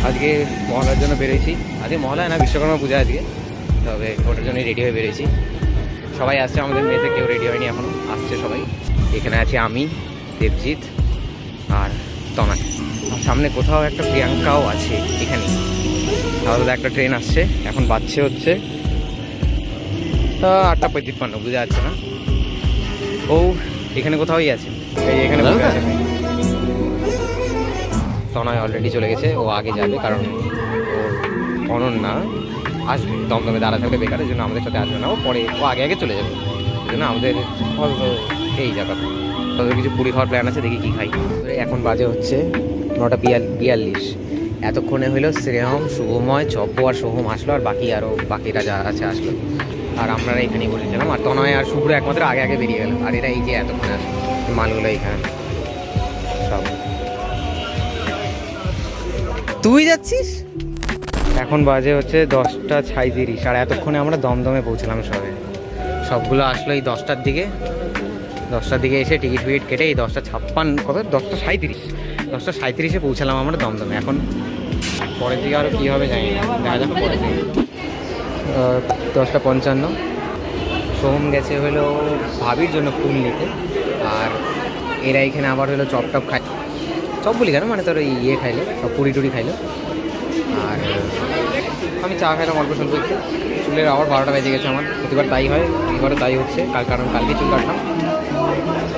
আজকে মহলার জন্য বেরোয়েছি। আজকে মহলায় না, বিশ্বকর্মা পূজা আজকে, তবে ওটার জন্যই রেডি হয়ে বেরোয়েছি। সবাই আসছে, আমাদের মেয়েতে কেউ রেডি হয়নি এখনও, আসছে সবাই। এখানে আছি আমি, দেবজিৎ আর তনয়। আর সামনে কোথাও একটা প্রিয়াঙ্কাও আছে এখানে। তাহলে একটা ট্রেন আসছে, এখন বাজছে হচ্ছে 8:55, বুঝে যাচ্ছে না। ও এখানে কোথাওই আছে, এই এখানে বসে আছে। তনয় অলরেডি চলে গেছে, ও আগে যাবে, কারণ ওর অনন্যা আসবে দমদমে, দাঁড়া থাকলে বেকার, এই জন্য আমাদের সাথে আসবে না। ও পরে ও আগে আগে চলে যাবে, এই জন্য আমাদের অল্প এই জায়গাতে তাদের কিছু পুরি খাওয়ার প্ল্যান আছে, দেখি কী খাই। এখন বাজে হচ্ছে 9:42। এতক্ষণে হইলো শ্রেয়ম, শুভময়, চব্য আর সোহম আসলো, আর বাকিরা যা আছে আসলো, আর আমরা এখানেই বসেছিলাম। আর তনয় আর শুভ্র একমাত্র আগে আগে বেরিয়ে গেল, আর এরা এই যে এতক্ষণে আসলো, মালগুলো এইখানে সব। তুই যাচ্ছিস? এখন বাজে হচ্ছে 10:37, আর এতক্ষণে আমরা দমদমে পৌঁছলাম। সবগুলো আসলো এই 10টার দিকে এসে টিকিট ফিকিট কেটে এই 10:56 কত 10:37 পৌঁছালাম আমরা দমদমে। এখন পরের দিকে আরও কী হবে জানি না, দেখা যাক পরের দিকে। 10:55 সোহম গেছে হলো ভাবির জন্য ফুল নিতে, আর এরা এখানে আবার হলো চপ খাই, চপ বলি কেন, মানে তোর ওই ইয়ে খাইলো, সব পুরি টুরি খাইলো। আর আমি চা খাইলাম অল্প স্বল্প একটু। চুলের আবার 12টা বেজে গেছে আমার, প্রতিবার তাই হয়, এবারও তাই হচ্ছে, কারণ কালকে চুল কাটলাম।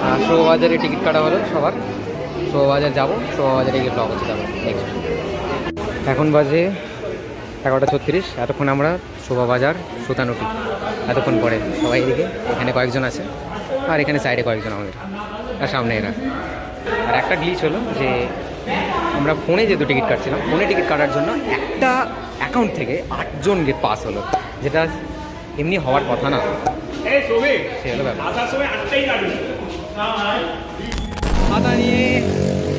আর শোভাবাজারে টিকিট কাটা হলো সবার, শোভাবাজার যাবো, শোভাবাজারে গিয়ে ব্লগ হচ্ছে যাবো নেক্সট। এখন বাজে 11:36, এতক্ষণ আমরা শোভাবাজার, সুতানুটি, এতক্ষণ পরে সবাই এদিকে, এখানে কয়েকজন আছে, আর এখানে সাইডে কয়েকজন আমাদের, আর সামনে এরা। আর একটা গ্লিচ হলো যে আমরা ফোনে যেহেতু টিকিট কাটছিলাম, ফোনে টিকিট কাটার জন্য একটা অ্যাকাউন্ট থেকে 8 জন পাস হলো, যেটা এমনি হওয়ার কথা না। সে হলো ব্যাপার। ছাতা নিয়ে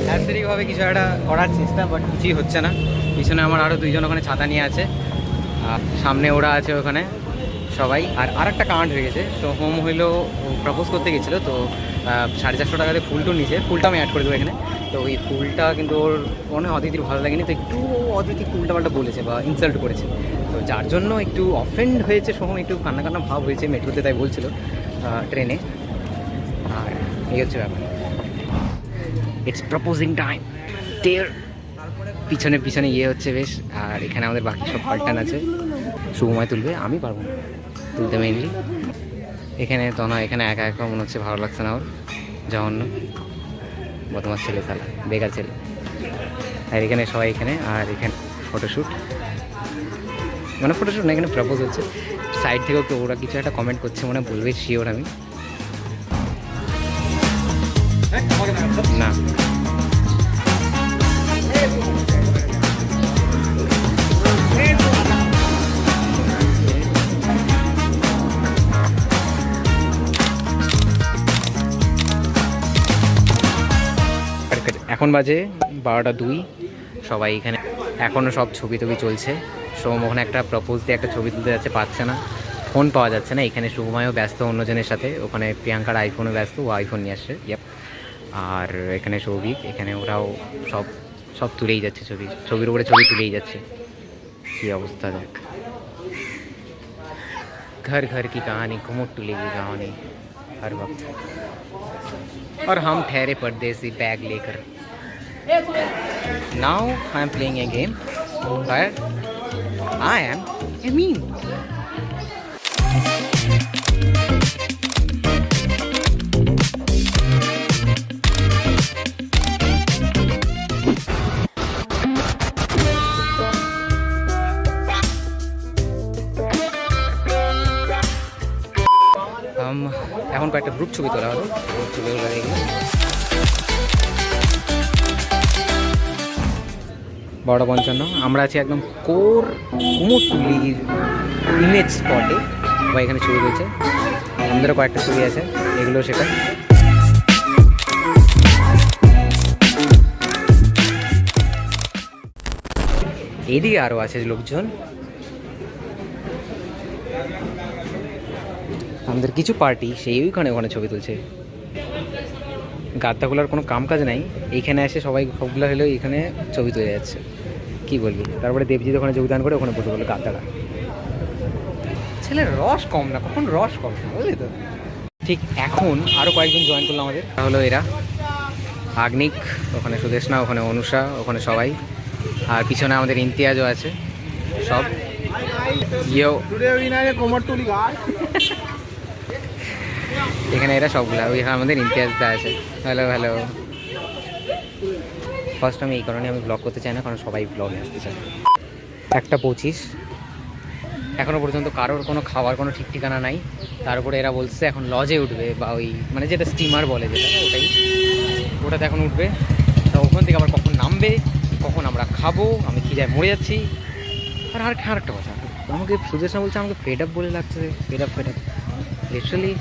অ্যাবসেরিকভাবে কিছু একটা করার চেষ্টা, বাট কিছুই হচ্ছে না। পিছনে আমার আরও 2 জন ওখানে ছাতা নিয়ে আছে, আর সামনে ওরা আছে ওখানে সবাই। আর একটা কাণ্ড হয়ে গেছে, সোহম হইলো প্রপোজ করতে গেছিলো, তো 450 টাকাতে ফুলটা নিচে, ফুলটা আমি অ্যাড করে দেবো এখানে। তো ওই ফুলটা কিন্তু ওর মনে হয় অদিতির ভালো লাগেনি, তো একটু অদিতি ফুলটা পাল্টা বলেছে বা ইনসাল্ট করেছে, তো যার জন্য একটু অফেন্ড হয়েছে সোহম, একটু কান্না ভাব হয়েছে মেট্রোতে, তাই বলছিল ট্রেনে। আর এই হচ্ছে ব্যাপার, ইটস প্রপোজিং টাইম দেয়ার। পিছনে ইয়ে হচ্ছে বেশ, আর এখানে আমাদের বাকি সব পাল্টান আছে। শুভময় তুলবে, আমি পারবো না তুলতে মেইনলি। এখানে তো না, এখানে একা একা মনে হচ্ছে ভালো লাগছে না ওর, জঘন্য বদমাস ছেলে, সালা বেকার ছেলে। আর এখানে সবাই এখানে, আর এখানে ফটোশ্যুট, মানে ফটোশ্যুট না, এখানে প্রপোজ হচ্ছে। সাইড থেকেও কেউ ওরা কিছু একটা কমেন্ট করছে, মনে বলবে শিওর আমি না। এখন বাজে 12:02, সবাই এখানে এখনও সব ছবি চলছে। সোম ওখানে একটা প্রপোজ দিয়ে একটা ছবি তুলতে যাচ্ছে, পাচ্ছে না, ফোন পাওয়া যাচ্ছে না। এখানে শুভময়ও ব্যস্ত অন্যজনের সাথে, ওখানে প্রিয়াঙ্কার আইফোনও ব্যস্ত, ও আইফোন নিয়ে আসছে। আর এখানে সৌভিক, এখানে ওরাও সব তুলেই যাচ্ছে, ছবির উপরে ছবি তুলেই যাচ্ছে। কী অবস্থা দেখ, घर घर की कहानी, घुमट तुलेगी कहानी हर वक्त। और हम ठहरे परदेसी बैग लेकर। Now I am playing a game where I am a meme. এখন কয়েকটা গ্রুপ ছবি তোলা হলো, গ্রুপ ছবিগুলো দেখি। 12:55 আমরা আছি একদম কোর কুমোরটুলির ইমেজ স্পটে, বা এখানে ছবি রয়েছে, আমাদেরও কয়েকটা ছবি আছে, এগুলো সেটা। এদিকে আরও আছে লোকজন, আমাদের কিছু পার্টি সেই ওখানে ছবি তুলছে। গাদ্দাগুলোর কোনো কাম কাজ নাই, এইখানে এসে সবগুলো হলো এখানে ছবি তুলে যাচ্ছে। কী বলবি। তারপরে দেবজিৎ ওখানে যোগদান করে ওখানে বসে বললো গাদ্দারা। ছেলের রস কম না, কখন রস কম না, বুঝলি তো। ঠিক এখন আরও কয়েকজন জয়েন করলো আমাদের, হলো এরা আগ্নিক, ওখানে সুদেশনা, ওখানে অনুষা, ওখানে সবাই, আর পিছনে আমাদের ইমতিয়াজও আছে সব। ইয়েও এখানে এরা সবগুলা, ওইখানে আমাদের ইমতিয়াজটা আছে। Hello hello. ফার্স্ট আমি এই কারণে আমি ব্লগ করতে চাই না, কারণ সবাই ব্লগে আসতে চায়। 1:25 এখনও পর্যন্ত কারোর কোনো খাওয়ার কোনো ঠিক ঠিকানা নাই। তার উপরে এরা বলছে এখন লজে উঠবে, বা ওই মানে যেটা স্টিমার বলে যেটা, ওটাতে এখন উঠবে। তা ওখান থেকে আবার কখন নামবে, কখন আমরা খাবো, আমি খিদায় মরে যাচ্ছি। আর আরেকটা কথা, আমাকে সুদেশনা বলছে আমাকে ফেড আপ বলে লাগছে, ফেড আপ লিটারালি।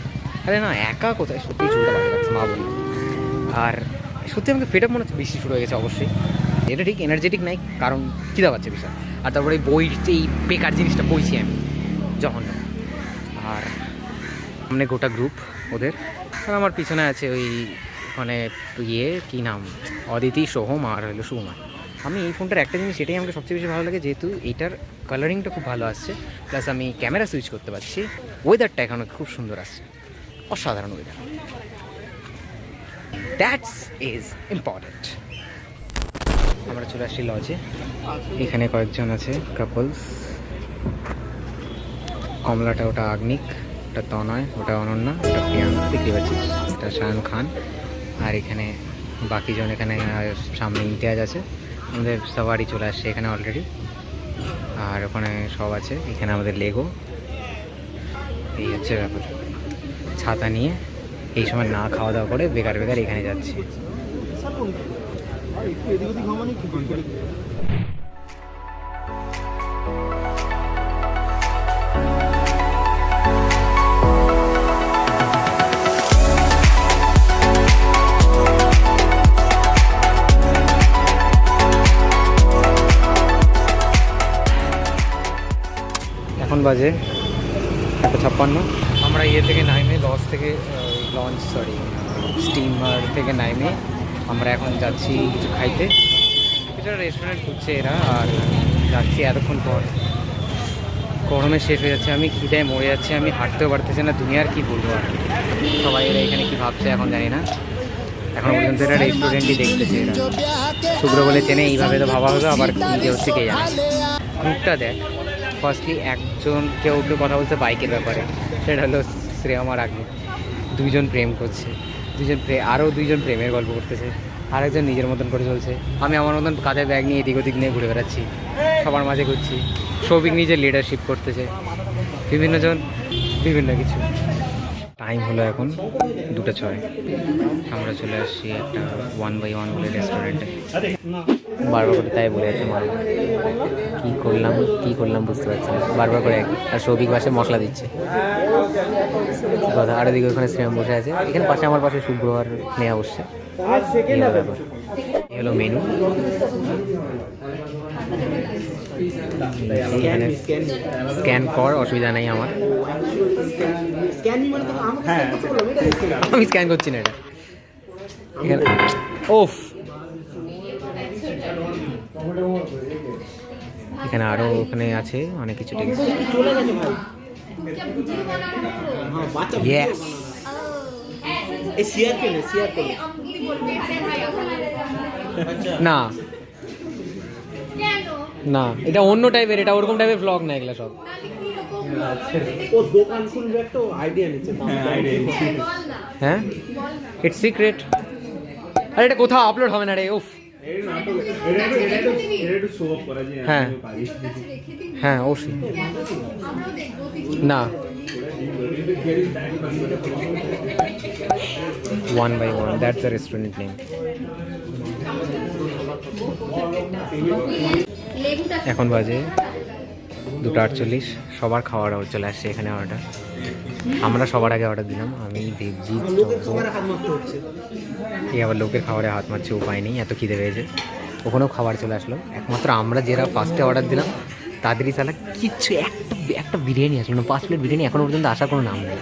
আরে না, একা কোথায়, সত্যি চুলটা ভালো লাগছে মা বলি। আর সত্যি আমাকে ফেড আপ মনে হচ্ছে বৃষ্টি শুরু হয়ে গেছে অবশ্যই। এটা ঠিক এনার্জেটিক নাই, কারণ খিদা পাচ্ছে বিশাল। আর তারপরে এই বইয়ের এই বেকার জিনিসটা বইছি আমি যখন। আর সামনে গোটা গ্রুপ ওদের, আর আমার পিছনে আছে ওই মানে কী নাম, অদিতি, সোহম আর হলো সুকুমার। আমি এই ফোনটার একটা জিনিস এটাই আমাকে সবচেয়ে বেশি ভালো লাগে, যেহেতু এইটার কালারিংটা খুব ভালো আসছে, প্লাস আমি ক্যামেরা সুইচ করতে পারছি। ওয়েদারটা এখন খুব সুন্দর আসছে, অসাধারণ ওয়েদার। That's is important. আমরা চলে আসছি লজে। এখানে কয়েকজন আছে কাপলস। কমলাটা ওটা আগ্নিক, ওটা তনয়, ওটা অনন্যা, ওটা প্রিয়াঙ্কা, দেখতে পাচ্ছিস, এটা শায়ন খান। আর এখানে বাকিজন, এখানে সামনে ইমতিয়াজ আছে। আমাদের সবারই চলে আসছে এখানে অলরেডি। আর ওখানে সব আছে, এখানে আমাদের লেগো। এই হচ্ছে ব্যাপার। ছাতা নিয়ে এই সময় না খাওয়া দাওয়া করে বেকার এখানে যাচ্ছি। এখন বাজে 1:56। আমরা ইয়ে থেকে নাইমে, লঞ্চ থেকে স্টিমার থেকে নাইমে আমরা এখন যাচ্ছি কিছু খাইতে। কিছুটা রেস্টুরেন্ট খুঁজছে এরা, আর যাচ্ছি এতক্ষণ পর। গরমে শেষ হয়ে যাচ্ছে, আমি খিদায় মরে যাচ্ছি, আমি হাঁটতেও পারতেছি না। দুনিয়ার কি বলবো আর, সবাই এরা এখানে কি ভাবছে এখন জানি না। এখন পর্যন্ত এরা রেস্টুরেন্টই দেখতেছে। এরা শুভ্র বলে চেনে, এইভাবে তো ভাবা হবে, আবার নিজে হচ্ছে কে জানে। গ্রুপটা দেখ, ফার্স্টলি কেউ কথা বলছে বাইকের ব্যাপারে, সেটা হলো শ্রেয়ম আর আগ্নিক। দুইজন প্রেম করছে, আরও দুইজন প্রেমের গল্প করতেছে, আরেকজন নিজের মতন করে চলছে। আমি আমার মতন কাঁধে ব্যাগ নিয়ে এদিক ওদিক নিয়ে ঘুরে বেড়াচ্ছি, সবার মাঝে ঘুরছি। সৌভিক নিজের লিডারশিপ করতেছে, বিভিন্নজন বিভিন্ন কিছু। টাইম হলো এখন 2:06। আমরা চলে আসছি একটা 1/1 বলে রেস্টুরেন্টে। বারবার করে তাই বলে আছে মা, কী করলাম বুঝতে পারছি না, বারবার করে। আর সৌভিক পাশে মশলা দিচ্ছে কথা। আর এদিকে ওখানে শ্রেয়াম বসে আছে, এখানে পাশে আমার পাশে শুভ্র আর স্নেহা বসছে। এই হলো মেনু। এখানে স্ক্যান কর, অসুবিধা নেই আমার। আমি স্ক্যান করছি না এটা এখানে। ওফ, এখানে আরো ওখানে আছে অনেক কিছু। না না, এটা অন্য টাইপের, এটা ওরকম টাইপের ব্লগ না এগুলা সব। হ্যাঁ, ইটস সিক্রেট। আরে এটা কোথাও আপলোড হবে না রে। উফ, হ্যাঁ হ্যাঁ অবশ্যই। না, 1/1, দ্যাটস দ্য রেস্টুরেন্ট নেম। এখন বাজে 2:48। সবার খাওয়ার চলে আসছে এখানে অর্ডার। আমরা সবার আগে অর্ডার দিলাম, আমি, দেবজিৎ। এই আবার লোকের খাবারে হাত মারছে, উপায় নেই, এত খিদে পেয়েছে। ওখানেও খাবার চলে আসলো। একমাত্র আমরা যারা ফার্স্টে অর্ডার দিলাম তাদেরই চালা কিচ্ছু, একটা বিরিয়ানি আসলো না। 5 প্লেট বিরিয়ানি এখনও পর্যন্ত আসার কোনো নাম নেই।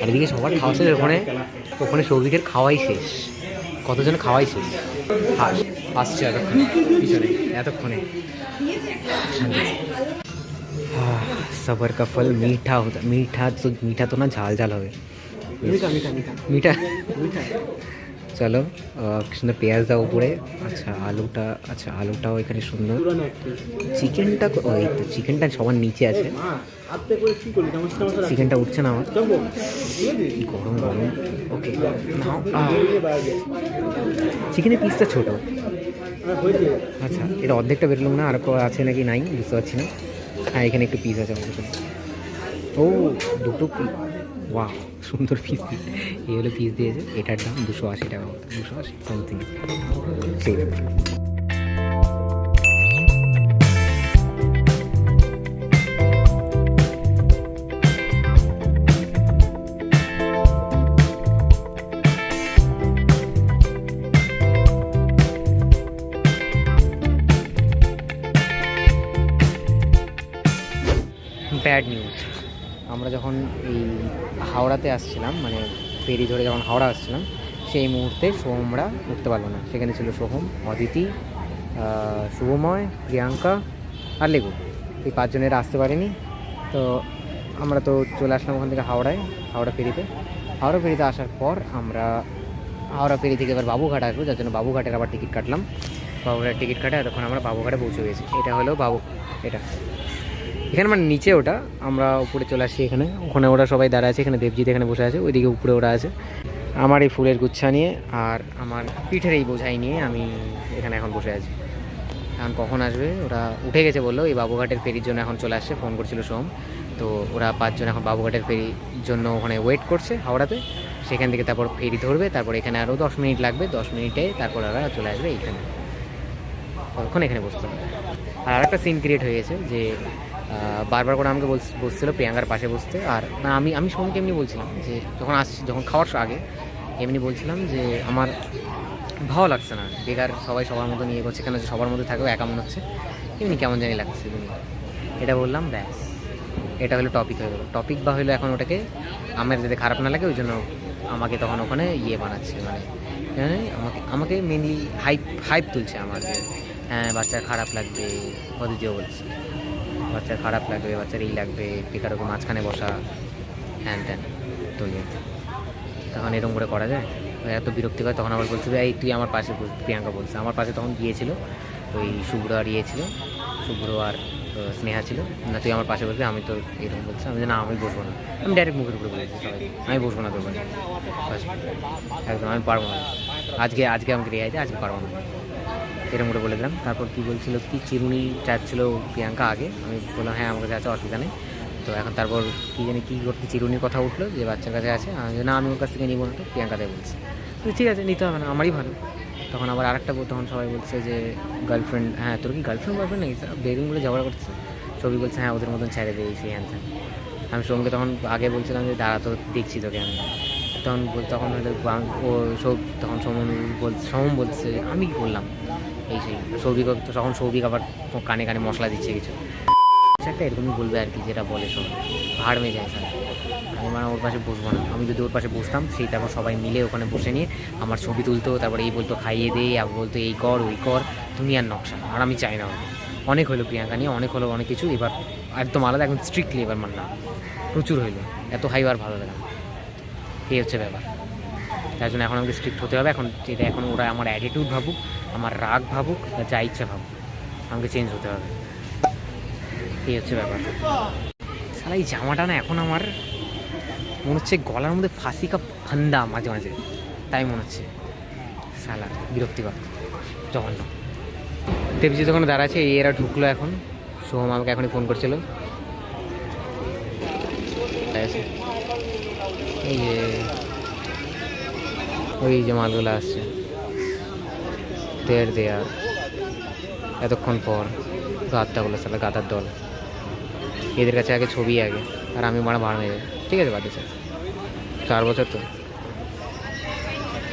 আর এদিকে সবার খাওয়া শেষ, ওখানে সৌভিকের খাওয়াই শেষ। কতজন খাওয়াইছে আসছে এতক্ষণে পিছনে এতক্ষণে सबर का फल मीठा होता मीठा तो ना झाल झाल হবে मीठा চলো সুন্দর পেঁয়াজ দাও উপরে আচ্ছা আলুটাও এখানে সুন্দর চিকেনটা ওই তো চিকেনটা সবার নিচে আছে চিকেনটা উঠছে না আমার গরম গরম ওকে চিকেনের পিসটা ছোট আচ্ছা এটা অর্ধেকটা বেরোলাম না আর আছে নাকি নাই বুঝতে পারছি না হ্যাঁ এখানে একটু পিস আছে আমাদের ও দুটো পিস ওয়া সুন্দর পিস এই হলো পিস দিয়েছে এটার দাম 280 টাকা 280 সামথিং সেই ব্যাড নিউজ আমরা যখন এই হাওড়াতে আসছিলাম মানে ফেরি ধরে যখন হাওড়া আসছিলাম সেই মুহূর্তে সোহমরা উঠতে পারলো না সেখানে ছিল সোহম অদিতি শুভময় প্রিয়াঙ্কা আর লেগু এই পাঁচজনের আসতে পারেনি তো আমরা তো চলে আসলাম ওখান থেকে হাওড়া ফেরিতে আসার পর আমরা হাওড়া ফেরি থেকে এবার বাবুঘাট আসবো যার জন্য বাবুঘাটের আবার টিকিট কাটলাম বাবুঘাটের টিকিট কাটে এতক্ষণ আমরা বাবুঘাটে পৌঁছে গেছি এটা হলো এটা এখানে মানে নিচে ওটা আমরা উপরে চলে আসছি ওখানে ওরা সবাই দাঁড়া আছে এখানে দেবজিৎ এখানে বসে আছে ওইদিকে উপরে ওরা আছে আমার এই ফুলের গুচ্ছা নিয়ে আর আমার পিঠের এই বোঝাই নিয়ে আমি এখানে এখন বসে আছি এখন কখন আসবে ওরা উঠে গেছে বললো এই বাবুঘাটের ফেরির জন্য এখন চলে আসছে ফোন করছিল সোম তো ওরা পাঁচজন এখন বাবুঘাটের ফেরির জন্য ওখানে ওয়েট করছে হাওড়াতে সেখান থেকে তারপর ফেরি ধরবে তারপর এখানে আরও 10 মিনিট লাগবে 10 মিনিটে তারপর ওরা চলে আসবে এইখানে তখন এখানে বসতে হবে আর আরেকটা সিন ক্রিয়েট হয়ে গেছে যে বারবার করে আমাকে বসছিল প্রিয়াঙ্কার পাশে বসতে আর না আমি সোমকে এমনি বলছিলাম যে যখন খাওয়ার আগে এমনি বলছিলাম যে আমার ভালো লাগছে না বেকার সবাই সবার মতো নিয়ে করছে কেন সবার মধ্যে থাকবে একা মনে হচ্ছে এমনি কেমন জানি লাগছে এটা বললাম ব্যাস এটা হলো টপিক হয়ে গেলো টপিক বা হলো এখন ওটাকে আমার যাতে খারাপ না লাগে ওই জন্য আমাকে তখন ওখানে বানাচ্ছে মানে আমাকে মেনলি হাইপ তুলছে আমার যে হ্যাঁ বাচ্চার খারাপ লাগবে অদিতিও বলছে বাচ্চার খারাপ লাগবে বাচ্চার এই লাগবে বেকার ওকে মাঝখানে বসা হ্যান ত্যান তো তখন এরকম করে করা যায় এত বিরক্তি হয় তখন আবার বলছিল এই তুই আমার পাশে প্রিয়াঙ্কা বলছে আমার পাশে তখন গিয়েছিল ওই শুভ্র আর শুভ্র আর স্নেহা ছিল না তুই আমার পাশে বসবি আমি তো এরকম বলছি আমি না আমি বসবো না আমি ডাইরেক্ট মুখের উপরে বলেছি সবাই আমি বসবো না তোর পাশে একদম আমি পারবো না আজকে আমাকে রেয়াইতে আজকে পারবো না এরকম করে বলে দিলাম তারপর কী বলছিল কি চিরুনি চাচ্ছিলো প্রিয়াঙ্কা আগে আমি বললাম হ্যাঁ আমার কাছে আছে অসুবিধা নেই তো এখন তারপর কী জানি কী করতে চিরুনির কথা উঠলো যে বাচ্চার কাছে আছে না আমি ওর কাছ থেকে নিবো না তো প্রিয়াঙ্কাতে বলছি তো ঠিক আছে নিতে হবে না আমারই ভালো তখন আবার আরেকটা তখন সবাই বলছে যে গার্লফ্রেন্ড হ্যাঁ তোর কি গার্লফ্রেন্ড নাকি বেগুন বলে ঝগড়া করছে ছবি বলছে হ্যাঁ ওদের মতন ছেড়ে দিই সেই হ্যান আমি সোমকে তখন আগে বলছিলাম যে দাঁড়া তো দেখছি তোকে আমি তখন হয়তো ও তখন সোম বলছে আমি কী করলাম সেই সৌভিক তখন সৌভিক আবার কানে কানে মশলা দিচ্ছে কিছু একটা এরকমই বলবে আর কি যেটা বলে সব ভাড় মেয়ে যায় স্যার আমি মানে ওর পাশে বসবো না আমি যদি ওর পাশে বসতাম সেই তারপর সবাই মিলে ওখানে বসে নিয়ে আমার ছবি তুলতো তারপরে এই বলতো খাইয়ে দে আবার বলতো এই কর ওই কর তুমি আর নকশা আর আমি চাই না অনেক হলো প্রিয়াঙ্কা নিয়ে অনেক হলো অনেক কিছু এবার একদম আলাদা একদম স্ট্রিক্টলি এবার মানলাম প্রচুর হইলো এত হাই আর ভালো লাগে না এই হচ্ছে ব্যাপার তার জন্য এখন আমাকে স্ট্রিক্ট হতে হবে এখন ওরা আমার অ্যাটিটিউড ভাবুক আমার রাগ ভাবুক বা যা ইচ্ছা ভাবুক আমাকে চেঞ্জ হতে হবে এই হচ্ছে ব্যাপার সারা এই জামাটা না এখন আমার মনে হচ্ছে গলার মধ্যে ফাঁসি কা ফান্দা মাঝে মাঝে তাই মনে হচ্ছে সালা বিরক্তিকর জঘন্য দেবজি যখন দাঁড়াচ্ছে এরা ঢুকলো এখন সোহম আমাকে এখনই ফোন করছিল ওই যে মালগুলো আসছে দেয়ার এতক্ষণ পর গাদ্দাগুলো সালা গাদার দল এদের কাছে আগে ছবি আগে আর আমি মারা ভাড়া মেয়ে ঠিক আছে বাদে স্যার 4 বছর তো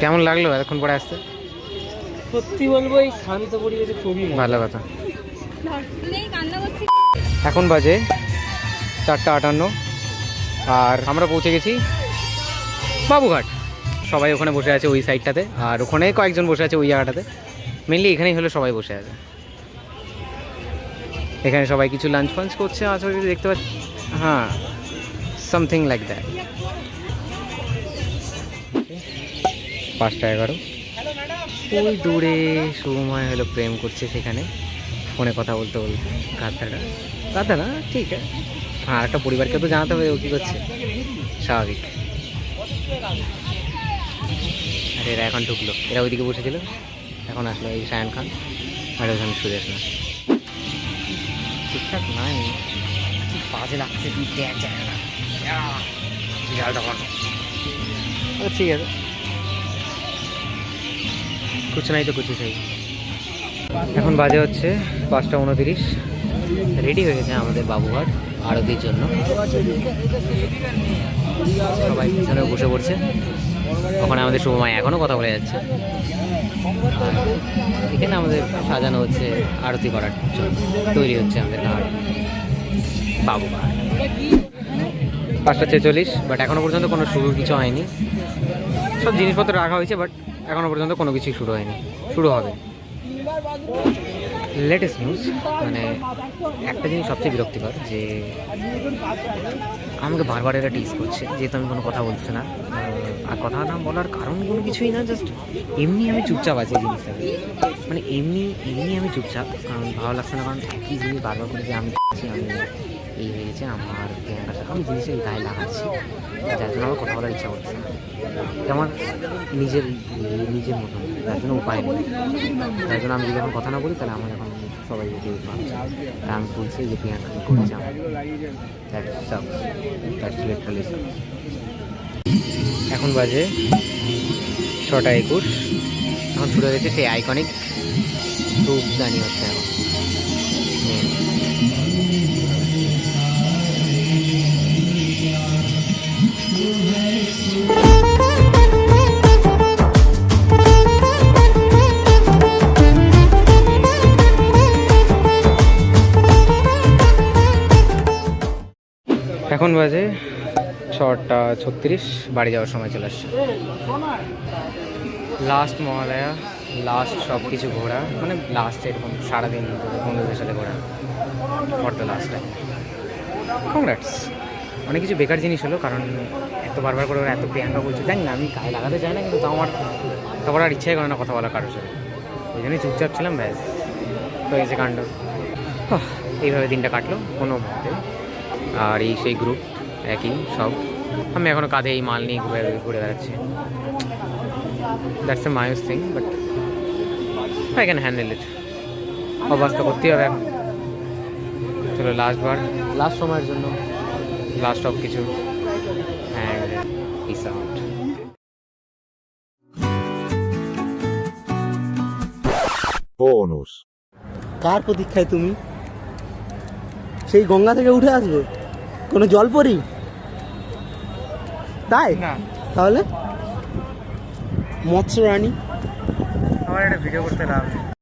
কেমন লাগলো এতক্ষণ পরে আসতে সত্যি বলবো এই শান্ত পরিবেশে খুবই ভালো কথা এখন বাজে 4:58 আর আমরা পৌঁছে গেছি বাবুঘাট সবাই ওখানে বসে আছে ওই সাইডটাতে, আর ওখানে কয়েকজন বসে আছে ওই জায়গাটাতে। মেনলি এখানেই হলো সবাই বসে আছে, এখানে সবাই কিছু লাঞ্চ ফাঞ্চ করছে আশা করি দেখতে পাচ্ছি। হ্যাঁ, সামথিং লাইক দ্যাট। 5:11 ওই দূরে সময় হলো প্রেম করছে সেখানে, ফোনে কথা বলতে বলতে। গাদ্দাটা না, ঠিক আছে। হ্যাঁ, একটা পরিবারকে তো জানাতে হবে ও কী করছে, স্বাভাবিক। আর এরা এখন ঢুকলো, এরা ওইদিকে বসেছিল, এখন আসলো এই শায়ান খান আর ওখানে সুরেশ না। ঠিকঠাক নাই, কি বাজে লাগছে, তুই দেখ জায়গাটা বিশাল তখন। ঠিক আছে, কুছ নাই তো কুছ চাই। এখন বাজে হচ্ছে 5:29, রেডি হয়ে গেছে আমাদের বাবুঘাট আরতির জন্য। সবাই পিছনে বসে পড়ছে, ওখানে আমাদের শুভমায় এখনও কথা বলে যাচ্ছে। আর এখানে আমাদের সাজানো হচ্ছে আরতি করার জন্য, তৈরি হচ্ছে আমাদের ঘাট বাবুঘাট। 5:46, বাট এখনও পর্যন্ত কোনো শুরু কিছু হয়নি। সব জিনিসপত্র রাখা হয়েছে, বাট এখনও পর্যন্ত কোনো কিছুই শুরু হয়নি, শুরু হবে। লেটেস্ট নিউজ, মানে একটা জিনিস সবচেয়ে বিরক্তিকর যে আমাকে বারবার এরা টিজ করছে, যেহেতু আমি কোনো কথা বলছি না। আর কথা না বলার কারণ কোনো কিছুই না, জাস্ট এমনি আমি চুপচাপ আছি জিনিসটাকে, মানে এমনি আমি চুপচাপ, কারণ ভালো লাগছে না। কারণ একই জিনিস বারবার করে যে আমি এই হয়েছে আমার প্রিয়াঙ্কার সাথে, আমি জিনিসের গায়ে লাগাচ্ছি, যার জন্য আমার কথা বলার ইচ্ছা করছে না। আমার নিজের মতন, যার জন্য উপায় নেই। যার জন্য আমি যদি এখন কথা না বলি তাহলে আমার এখন সবাই যদি ভাবছে, আর আমি বলছি যে প্রিয়াঙ্কা আমি করেছি, আমার এখন বাজে 6:21, এখন শুরু হয়েছে সেই আইকনিক ধূপদানি হচ্ছে এখন। এখন বাজে 6:36, বাড়ি যাওয়ার সময় চলে আসছে। লাস্ট মহালয়া, লাস্ট সব কিছু ঘোরা, মানে লাস্ট এরকম সারাদিন ধরে বন্ধুদের সাথে ঘোরা for the last time. Congrats. অনেক কিছু বেকার জিনিস হলো, কারণ এত বারবার করে ওরা এত প্রিয়াঙ্কা বলছে, জানি না আমি গায়ে লাগাতে চাই না, কিন্তু তো আমার তারপর আর ইচ্ছাই করে না কথা বলা কারোর সাথে, ওই জন্যই চুপচাপ ছিলাম, ব্যাস হয়ে গেছে কাণ্ড। এইভাবে দিনটা কাটলো কোনো মতে। আর এই সেই গ্রুপ একই সব, আমি এখনও কাঁধে এই মাল নিয়ে ঘুরে বেড়াচ্ছি। দ্যাটস এ মাইউস thing, but I can handle it. অভ্যাস তো করতেই হবে এখন। চলো লাস্ট সময়ের জন্য লাস্ট সব কিছু, অ্যান্ড পিস আউট। বোনাস। কার প্রতীক্ষায় তুমি? সেই গঙ্গা থেকে উঠে আসবে কোনো জলপরি? তাই না, তাহলে মৎস্য রানী। আমার একটা ভিডিও করতে লাভ নেই।